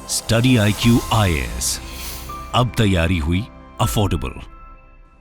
Study IQ IAS, अब तैयारी हुई अफोर्डेबल।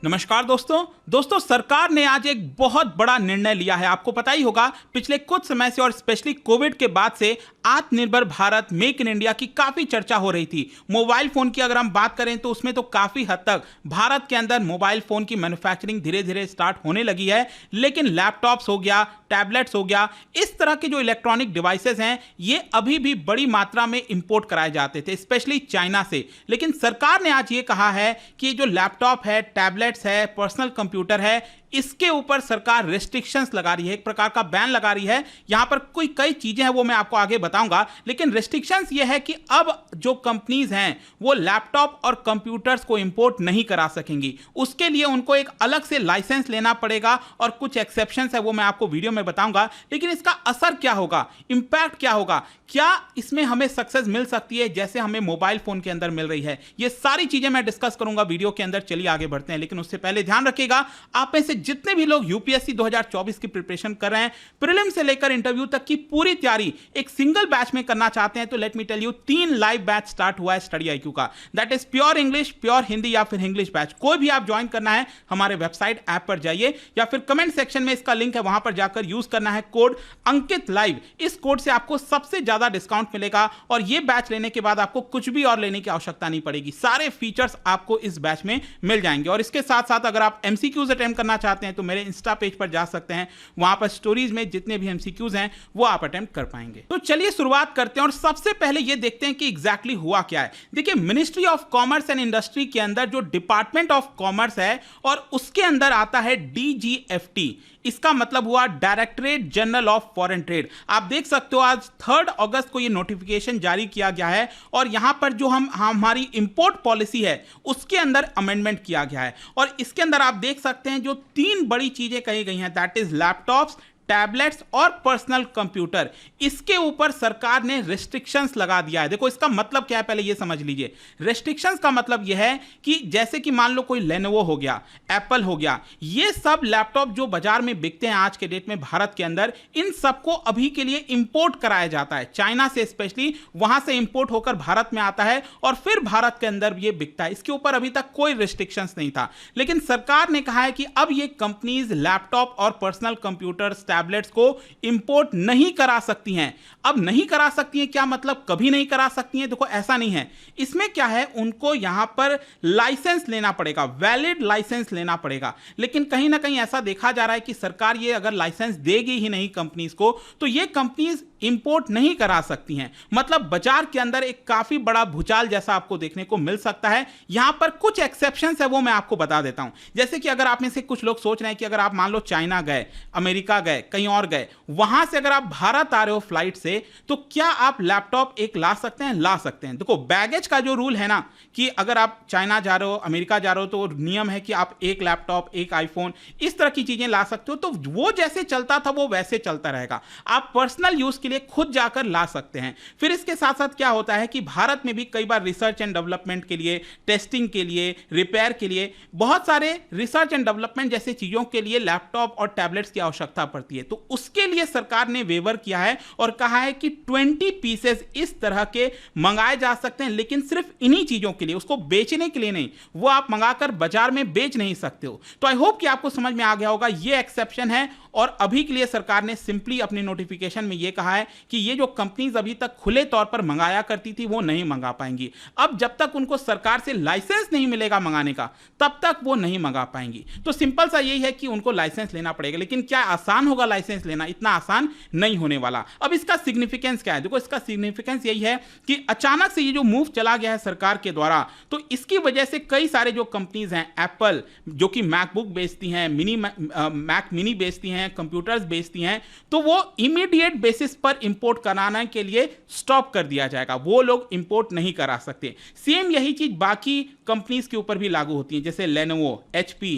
नमस्कार दोस्तों, सरकार ने आज एक बहुत बड़ा निर्णय लिया है। आपको पता ही होगा, पिछले कुछ समय से और स्पेशली कोविड के बाद से आत्मनिर्भर भारत, मेक इन इंडिया की काफी चर्चा हो रही थी। मोबाइल फोन की अगर हम बात करें तो उसमें तो काफी हद तक भारत के अंदर मोबाइल फोन की मैन्युफैक्चरिंग धीरे धीरे स्टार्ट होने लगी है, लेकिन लैपटॉप्स हो गया, टैबलेट्स हो गया, इस तरह के जो इलेक्ट्रॉनिक डिवाइसेस हैं ये अभी भी बड़ी मात्रा में इंपोर्ट कराए जाते थे, स्पेशली चाइना से। लेकिन सरकार ने आज ये कहा है कि जो लैपटॉप है, टैबलेट्स है, पर्सनल कंप्यूटर है, इसके ऊपर सरकार रेस्ट्रिक्शंस लगा रही है, एक प्रकार का बैन लगा रही है। यहां पर कई चीजें हैं, वो मैं आपको आगे बताऊंगा, लेकिन रेस्ट्रिक्शंस ये है कि अब जो कंपनीज हैं वो लैपटॉप और कंप्यूटर्स को इंपोर्ट नहीं करा सकेंगी। उसके लिए उनको एक अलग से लाइसेंस लेना पड़ेगा और कुछ एक्सेप्शंस है, वो मैं आपको वीडियो में बताऊंगा। लेकिन इसका असर क्या होगा, इंपैक्ट क्या होगा, क्या इसमें हमें सक्सेस मिल सकती है जैसे हमें मोबाइल फोन के अंदर मिल रही है, ये सारी चीजें मैं डिस्कस करूंगा वीडियो के अंदर। चलिए आगे बढ़ते हैं, लेकिन उससे पहले ध्यान रखिएगा, आप में से जितने भी लोग यूपीएससी 2024 की प्रिपरेशन कर रहे हैं, प्रीलिम से लेकर इंटरव्यू तक की पूरी तैयारी एक सिंगल बैच में करना चाहते हैं, तो let me tell you, 3 live batch start हुआ है स्टडी IQ का। That is pure English, pure Hindi या फिर इंग्लिश बैच। कोई भी आप ज्वाइन करना है, हमारे वेबसाइट ऐप पर जाइए या फिर कमेंट सेक्शन में इसका लिंक है, वहां पर जाकर यूज करना है कोड अंकित लाइव। इस कोड से आपको सबसे ज्यादा डिस्काउंट मिलेगा और ये बैच लेने के बाद आपको कुछ भी और लेने की आवश्यकता नहीं पड़ेगी। सारे फीचर्स आपको इस बैच में मिल जाएंगे। और इसके साथ साथ अगर आप MCQs अटेम्प्ट करना चाहते हैं तो मेरे इंस्टा पेज पर जा सकते हैं, वहां पर स्टोरीज में जितने भी MCQs हैं वो आप अटेम्प्ट कर पाएंगे। तो चलिए शुरुआत करते हैं और सबसे पहले ये देखते हैं कि एग्जैक्टली हुआ क्या है। देखिए, ministry of commerce and industry के अंदर जो डिपार्टमेंट ऑफ कॉमर्स है और उसके अंदर आता है DGFT, इसका मतलब हुआ directorate general of foreign trade. आप देख सकते हो आज 3 अगस्त को ये नोटिफिकेशन जारी किया गया है और यहां पर जो हमारी इंपोर्ट पॉलिसी है उसके अंदर अमेंडमेंट किया गया है। और इसके अंदर आप देख सकते हैं जो 3 बड़ी चीजें कही गई हैं, दैट इज लैपटॉप्स, टैबलेट्स और पर्सनल कंप्यूटर, इसके ऊपर सरकार ने रेस्ट्रिक्शंस लगा दिया है। देखो इसका मतलब क्या है, पहले ये समझ लीजिए। रेस्ट्रिक्शंस का मतलब यह है कि जैसे कि मान लो कोई लेनोवो हो गया, एप्पल हो गया, ये सब लैपटॉप जो बाजार में बिकते हैं आज के डेट में भारत के अंदर, इन सबको अभी के लिए इंपोर्ट कराया जाता है चाइना से, स्पेशली वहां से इंपोर्ट होकर भारत में आता है और फिर भारत के अंदर ये बिकता है। इसके ऊपर अभी तक कोई रेस्ट्रिक्शंस नहीं था, लेकिन सरकार ने कहा है कि अब ये कंपनीज लैपटॉप और पर्सनल कंप्यूटर, टैबलेट्स को इंपोर्ट नहीं करा सकती हैं। अब नहीं करा सकती हैं, क्या मतलब कभी नहीं करा सकती हैं? देखो ऐसा नहीं है, इसमें क्या है, उनको यहां पर लाइसेंस लेना पड़ेगा, वैलिड लाइसेंस लेना पड़ेगा। लेकिन कहीं ना कहीं ऐसा देखा जा रहा है कि सरकार ये अगर लाइसेंस देगी ही नहीं कंपनीज को, तो ये कंपनीज इंपोर्ट नहीं करा सकती हैं। मतलब बाजार के अंदर एक काफी बड़ा भूचाल जैसा आपको देखने को मिल सकता है। यहां पर कुछ एक्सेप्शंस है, वो मैं आपको बता देता हूं। जैसे कि अगर आप में से कुछ लोग सोच रहे हैं कि अगर आप मान लो चाइना गए, अमेरिका गए, कहीं और गए, वहां से अगर आप भारत आ रहे हो फ्लाइट से, तो क्या आप लैपटॉप एक ला सकते हैं? ला सकते हैं। देखो बैगेज का जो रूल है ना, कि अगर आप चाइना जा रहे हो, अमेरिका जा रहे हो, तो नियम है कि आप एक लैपटॉप, एक आईफोन, इस तरह की चीजें ला सकते हो। तो वो जैसे चलता था वो वैसे चलता रहेगा। आप पर्सनल यूज के लिए खुद जाकर ला सकते हैं। फिर इसके साथ साथ क्या होता है कि भारत में भी कई बार रिसर्च एंड डेवलपमेंट के लिए, टेस्टिंग के लिए, रिपेयर के लिए, बहुत सारे रिसर्च एंड डेवलपमेंट जैसे चीजों के लिए लैपटॉप और टैबलेट्स की आवश्यकता पड़ती है। तो उसके लिए सरकार ने वेवर किया है और कहा है कि 20 पीसेस इस तरह के मंगाए जा सकते हैं, लेकिन सिर्फ इन्हीं चीजों के लिए, उसको बेचने के लिए नहीं। वो आप मंगाकर बाजार में बेच नहीं सकते हो। तो आई होप कि आपको समझ में आ गया होगा, ये एक्सेप्शन है। और अभी के लिए सरकार ने सिंपली अपनी नोटिफिकेशन में यह कहा है कि ये जो कंपनीज अभी तक खुले तौर पर मंगाया करती थी वो नहीं मंगा पाएंगी। अब जब तक उनको सरकार से लाइसेंस नहीं मिलेगा मंगाने का, तब तक वो नहीं मंगा पाएंगी। तो सिंपल सा यही है कि उनको लाइसेंस लेना पड़ेगा। लेकिन क्या आसान होगा लाइसेंस लेना? इतना आसान नहीं होने वाला। अब इसका सिग्निफिकेंस क्या है? देखो इसका सिग्निफिकेंस यही है कि अचानक से ये जो मूव चला गया है सरकार के द्वारा, तो इसकी वजह से कई सारे जो कंपनीज हैं, एप्पल जो कि मैकबुक बेचती हैं, मैक मिनी बेचती हैं, कंप्यूटर्स बेचती हैं, तो वो इमीडिएट बेसिस पर इंपोर्ट कराने के लिए स्टॉप कर दिया जाएगा। वो लोग इंपोर्ट नहीं करा सकते। सेम यही चीज बाकी कंपनीज के ऊपर भी लागू होती है, जैसे Lenovo, HP,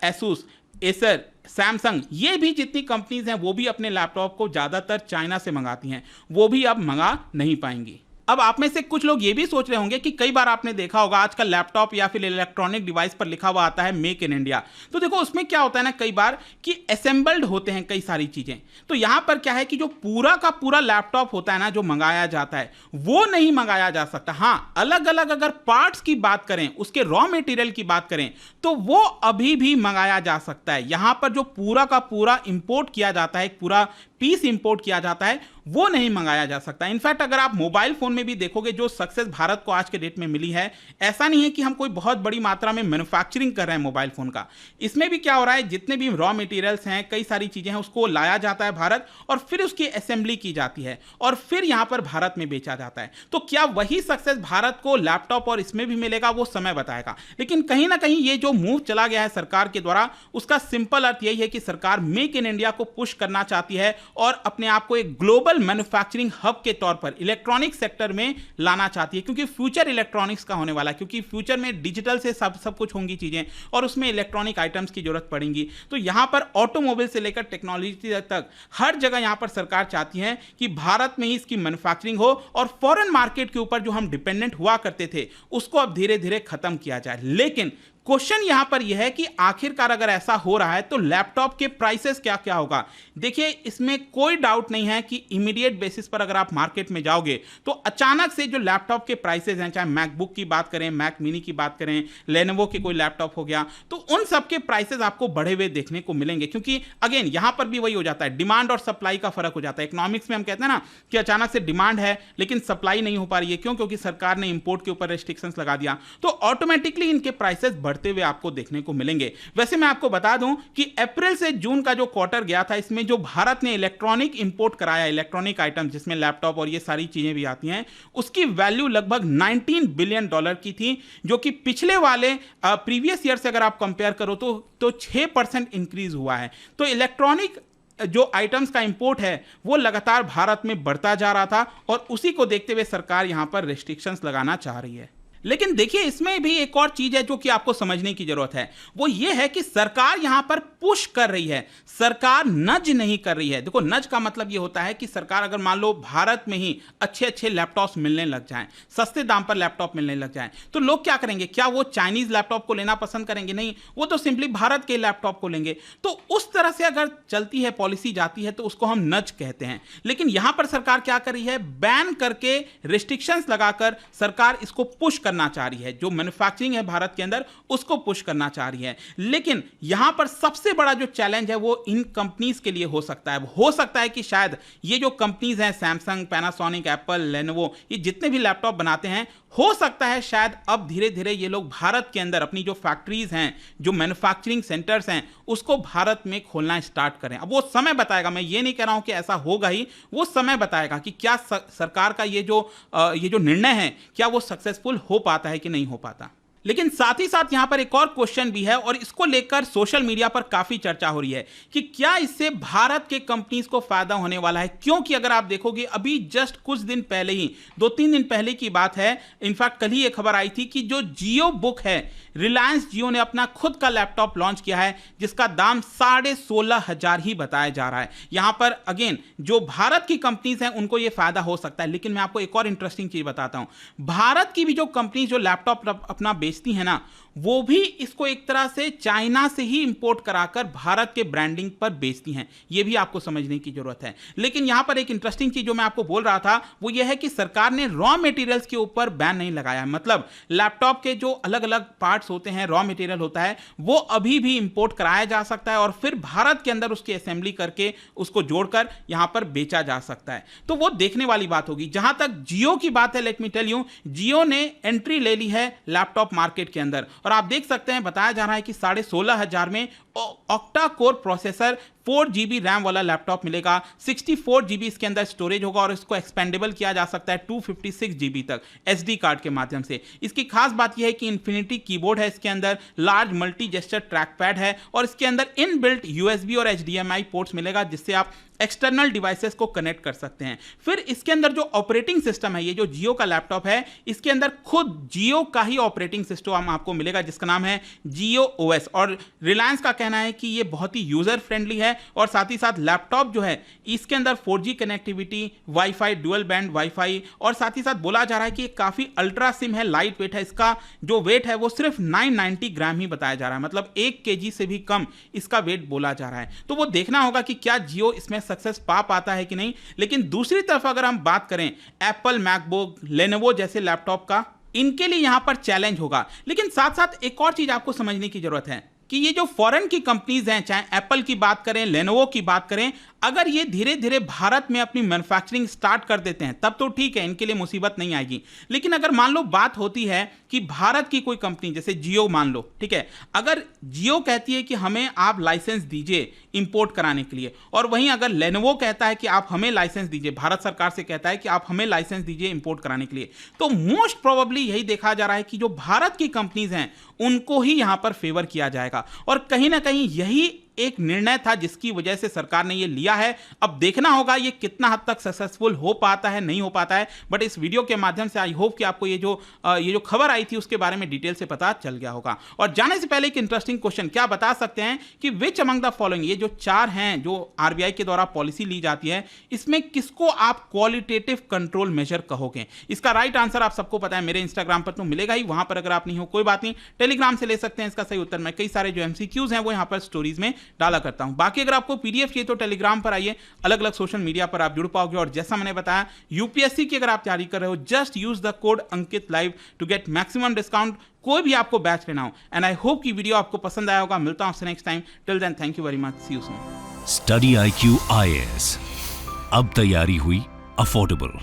Asus, Acer, Samsung, ये भी जितनी कंपनीज हैं वो भी अपने लैपटॉप को ज्यादातर चाइना से मंगाती हैं, वो भी अब मंगा नहीं पाएंगी। अब आप में से कुछ लोग ये भी सोच रहे होंगे कि कई बार आपने देखा होगा आजकल लैपटॉप या फिर इलेक्ट्रॉनिक डिवाइस पर लिखा हुआ आता है मेक इन इंडिया। तो देखो उसमें क्या होता है ना, कई बार कि असेंबल्ड होते हैं कई सारी चीजें। तो यहां पर क्या है कि जो पूरा का पूरा लैपटॉप होता है ना, जो मंगाया जाता है वो नहीं मंगाया जा सकता। हां, अलग अलग अगर पार्ट्स की बात करें, उसके रॉ मटेरियल की बात करें, तो वो अभी भी मंगाया जा सकता है। यहां पर जो पूरा का पूरा इंपोर्ट किया जाता है, एक पूरा पीस इंपोर्ट किया जाता है, वो नहीं मंगाया जा सकता। इनफैक्ट अगर आप मोबाइल फोन में भी देखोगे, जो सक्सेस भारत को आज के डेट में मिली है, ऐसा नहीं है कि हम कोई बहुत बड़ी मात्रा में मैन्युफैक्चरिंग कर रहे हैं मोबाइल फोन का। इसमें भी क्या हो रहा है, जितने भी रॉ मटेरियल्स हैं, कई सारी चीजें हैं, उसको लाया जाता है भारत और फिर उसकी असेंबली की जाती है और फिर यहां पर भारत में बेचा जाता है। तो क्या वही सक्सेस भारत को लैपटॉप और इसमें भी मिलेगा, वो समय बताएगा। लेकिन कहीं ना कहीं ये जो मूव चला गया है सरकार के द्वारा, उसका सिंपल अर्थ यही है कि सरकार मेक इन इंडिया को पुश करना चाहती है और अपने आप को एक ग्लोबल मैन्युफैक्चरिंग हब के तौर पर इलेक्ट्रॉनिक सेक्टर में लाना चाहती है, क्योंकि फ्यूचर इलेक्ट्रॉनिक्स का होने वाला है, क्योंकि फ्यूचर में डिजिटल से सब कुछ होंगी चीजें और उसमें इलेक्ट्रॉनिक आइटम्स की जरूरत पड़ेगी। तो यहां पर ऑटोमोबाइल से लेकर टेक्नोलॉजी तक हर जगह यहां पर सरकार चाहती है कि भारत में ही इसकी मैन्युफैक्चरिंग हो और फॉरेन मार्केट के ऊपर जो हम डिपेंडेंट हुआ करते थे उसको अब धीरे धीरे खत्म किया जाए। लेकिन क्वेश्चन यहां पर यह है कि आखिरकार अगर ऐसा हो रहा है तो लैपटॉप के प्राइसेस क्या क्या होगा। देखिए, इसमें कोई डाउट नहीं है कि इमीडिएट बेसिस पर अगर आप मार्केट में जाओगे तो अचानक से जो लैपटॉप के प्राइसेस हैं, चाहे मैकबुक की बात करें, मैक मिनी की बात करें, लेनोवो के कोई लैपटॉप हो गया, तो उन सब के प्राइसेस आपको बढ़े हुए देखने को मिलेंगे। क्योंकि अगेन यहां पर भी वही हो जाता है, डिमांड और सप्लाई का फर्क हो जाता है। इकोनॉमिक्स में हम कहते हैं ना कि अचानक से डिमांड है लेकिन सप्लाई नहीं हो पा रही है। क्यों? क्योंकि सरकार ने इंपोर्ट के ऊपर रेस्ट्रिक्शंस लगा दिया, तो ऑटोमेटिकली इनके प्राइसेस बढ़ते हुए आपको देखने को मिलेंगे। वैसे मैं आपको बता दूं कि अप्रैल से जून का जो क्वार्टर गया था, इसमें जो भारत ने इलेक्ट्रॉनिक इंपोर्ट कराया, इलेक्ट्रॉनिक आइटम जिसमें लैपटॉप और ये सारी चीजें भी आती हैं, उसकी वैल्यू लगभग $19 बिलियन की थी, जो कि पिछले वाले प्रीवियस ईयर से अगर आप कंपेयर करो तो 6% इंक्रीज हुआ है। तो इलेक्ट्रॉनिक जो आइटम्स का इंपोर्ट है वो लगातार भारत में बढ़ता जा रहा था और उसी को देखते हुए सरकार यहां पर रेस्ट्रिक्शंस लगाना चाह रही है। लेकिन देखिए, इसमें भी एक और चीज है जो कि आपको समझने की जरूरत है, वो ये है कि सरकार यहां पर पुश कर रही है, सरकार नज नहीं कर रही है। देखो, नज का मतलब ये होता है कि सरकार अगर मान लो भारत में ही अच्छे अच्छे लैपटॉप्स मिलने लग जाएं, सस्ते दाम पर लैपटॉप मिलने लग जाएं, तो लोग क्या करेंगे? क्या वो चाइनीज लैपटॉप को लेना पसंद करेंगे? नहीं, वो तो सिंपली भारत के लैपटॉप को लेंगे। तो उस तरह से अगर चलती है, पॉलिसी जाती है, तो उसको हम नज कहते हैं। लेकिन यहां पर सरकार क्या कर रही है? बैन करके, रिस्ट्रिक्शंस लगाकर सरकार इसको पुश करना चाह रही है। जो मैन्युफैक्चरिंग है भारत के अंदर, उसको पुश करना चाह रही है। लेकिन यहां पर सबसे बड़ा जो चैलेंज है वो इन कंपनीज के लिए हो सकता है। हो सकता है कि शायद ये जो कंपनीज हैं, सैमसंग, पैनासोनिक, एप्पल, लेनोवो, ये जितने भी लैपटॉप बनाते हैं, हो सकता है शायद अब धीरे धीरे ये लोग भारत के अंदर अपनी जो फैक्ट्रीज हैं, जो मैन्युफैक्चरिंग सेंटर्स हैं, उसको भारत में खोलना स्टार्ट करें। अब वो समय बताएगा, मैं ये नहीं कह रहा हूं कि ऐसा होगा ही, वो समय बताएगा कि क्या सरकार का ये जो निर्णय है, क्या वो सक्सेसफुल हो पाता है कि नहीं हो पाता। लेकिन साथ ही साथ यहां पर एक और क्वेश्चन भी है और इसको लेकर सोशल मीडिया पर काफी चर्चा हो रही है कि क्या इससे भारत के कंपनीज को फायदा होने वाला है। क्योंकि अगर आप देखोगे, अभी जस्ट कुछ दिन पहले ही, 2-3 दिन पहले की बात है, इनफैक्ट कल ही एक खबर आई थी कि जो जियो बुक है, रिलायंस जियो ने अपना खुद का लैपटॉप लॉन्च किया है जिसका दाम 16,500 ही बताया जा रहा है। यहां पर अगेन जो भारत की कंपनीज हैं उनको यह फायदा हो सकता है। लेकिन मैं आपको एक और इंटरेस्टिंग चीज बताता हूं, भारत की भी जो कंपनी जो लैपटॉप अपना बेचती है ना, वो भी इसको एक तरह से चाइना से ही इंपोर्ट कराकर भारत के ब्रांडिंग पर बेचती हैं। ये भी आपको समझने की जरूरत है। लेकिन यहां पर एक इंटरेस्टिंग चीज जो मैं आपको बोल रहा था वो ये है कि सरकार ने रॉ मटेरियल्स के ऊपर बैन नहीं लगाया है। मतलब लैपटॉप के जो अलग अलग पार्ट्स होते हैं, रॉ मटेरियल होता है, वो अभी भी इंपोर्ट कराया जा सकता है और फिर भारत के अंदर उसकी असेंबली करके उसको जोड़कर यहां पर बेचा जा सकता है। तो वो देखने वाली बात होगी। जहां तक जियो की बात है, लेट मी टेल यू, जियो ने एंट्री ले ली है लैपटॉप मार्केट के अंदर और आप देख सकते हैं, बताया जा रहा है कि 16,500 में octa core processor 4GB RAM वाला लैपटॉप मिलेगा। 64GB इसके अंदर स्टोरेज होगा और इसको एक्सपेंडेबल किया जा सकता है 256GB तक SD कार्ड के माध्यम से। इसकी खास बात यह है कि इन्फिनिटी कीबोर्ड है इसके अंदर, large multi gesture track pad है और इसके अंदर इनबिल्ट USB और HDMI पोर्ट्स मिलेगा जिससे आप एक्सटर्नल डिवाइसेस को कनेक्ट कर सकते हैं। फिर इसके अंदर जो ऑपरेटिंग सिस्टम है, ये जो जियो का लैपटॉप है, इसके अंदर खुद जियो का ही ऑपरेटिंग सिस्टम आपको मिलेगा जिसका नाम है जियो OS और रिलायंस का कहना है कि ये बहुत ही यूजर फ्रेंडली है है और साथ ही साथ लैपटॉप जो है इसके अंदर 4G connectivity, wifi, dual band wifi, और साथ ही साथ बोला जा रहा है कि काफ़ी अल्ट्रा सिम है, लाइट वेट है। इसका जो वेट है वो सिर्फ 990 ग्राम ही बताया जा रहा है, मतलब 1 kg से भी कम इसका वेट बोला जा रहा है। तो वो देखना होगा कि क्या जियो इसमें सक्सेस पा पाता है कि नहीं। लेकिन दूसरी तरफ अगर हम बात करें एप्पल, मैकबुक, लेनोवो जैसे लैपटॉप का, इनके लिए यहां पर चैलेंज होगा। लेकिन साथ साथ एक और चीज आपको समझने की जरूरत है कि ये जो फॉरेन की कंपनीज हैं, चाहे एप्पल की बात करें, लेनोवो की बात करें, अगर ये धीरे धीरे भारत में अपनी मैन्युफैक्चरिंग स्टार्ट कर देते हैं तब तो ठीक है, इनके लिए मुसीबत नहीं आएगी। लेकिन अगर मान लो बात होती है कि भारत की कोई कंपनी जैसे जियो मान लो, ठीक है, अगर जियो कहती है कि हमें आप लाइसेंस दीजिए इंपोर्ट कराने के लिए, और वहीं अगर लेनोवो कहता है कि आप हमें लाइसेंस दीजिए, भारत सरकार से कहता है कि आप हमें लाइसेंस दीजिए इंपोर्ट कराने के लिए, तो मोस्ट प्रोबेबली यही देखा जा रहा है कि जो भारत की कंपनीज हैं उनको ही यहां पर फेवर किया जाएगा। और कहीं ना कहीं यही एक निर्णय था जिसकी वजह से सरकार ने ये लिया है। अब देखना होगा ये कितना हद तक सक्सेसफुल हो पाता है, नहीं हो पाता है। बट इस वीडियो के माध्यम से आई होप कि आपको ये जो खबर आई थी उसके बारे में डिटेल से पता चल गया होगा। और जाने से पहले एक इंटरेस्टिंग क्वेश्चन, क्या बता सकते हैं कि विच अमंग द फॉलोइंग, ये जो 4 हैं जो आरबीआई के द्वारा पॉलिसी ली जाती है, इसमें किसको आप क्वालिटेटिव कंट्रोल मेजर कहोगे? इसका राइट आंसर आप सबको पता है, मेरे इंस्टाग्राम पर तो मिलेगा ही, वहां पर अगर आप नहीं हो कोई बात नहीं, टेलीग्राम से ले सकते हैं इसका सही उत्तर। मैं कई सारे जो MCQs हैं वो यहां पर स्टोरीज में डाला करता हूं। बाकी अगर आपको PDF चाहिए तो टेलीग्राम पर आइए, अलग अलग सोशल मीडिया पर आप जुड़ पाओगे। और जैसा मैंने बताया, यूपीएससी की अगर आप तैयारी कर रहे हो, just use the code Ankit live to get maximum discount, कोई भी आपको बैच लेना हो। एंड आई होप की वीडियो आपको पसंद आया होगा। मिलता हूं आपसे next time, till then thank you very much, see you soon. Study IQ IAS, अब तैयारी हुई अफोर्डेबल।